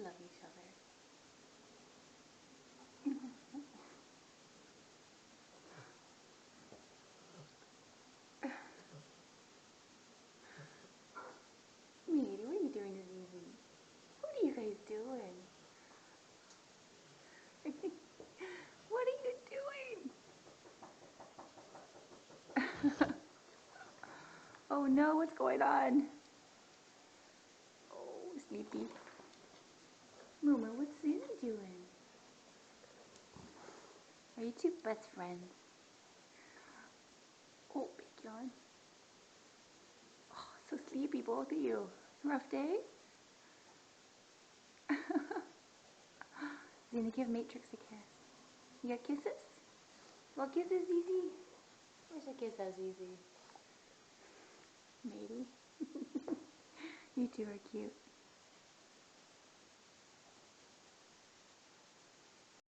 love each other. Meaty, what are you doing to Zizi? What are you guys doing? What are you doing? Oh no, what's going on? Oh, sleepy. Mama, what's Zizi doing? Are you two best friends? Oh, big yawn. Oh, so sleepy, both of you. Rough day? Gonna give Matrix a kiss. You got kisses? Well, kisses, Zizi. Where's a kiss, Zizi? Maybe. You two are cute.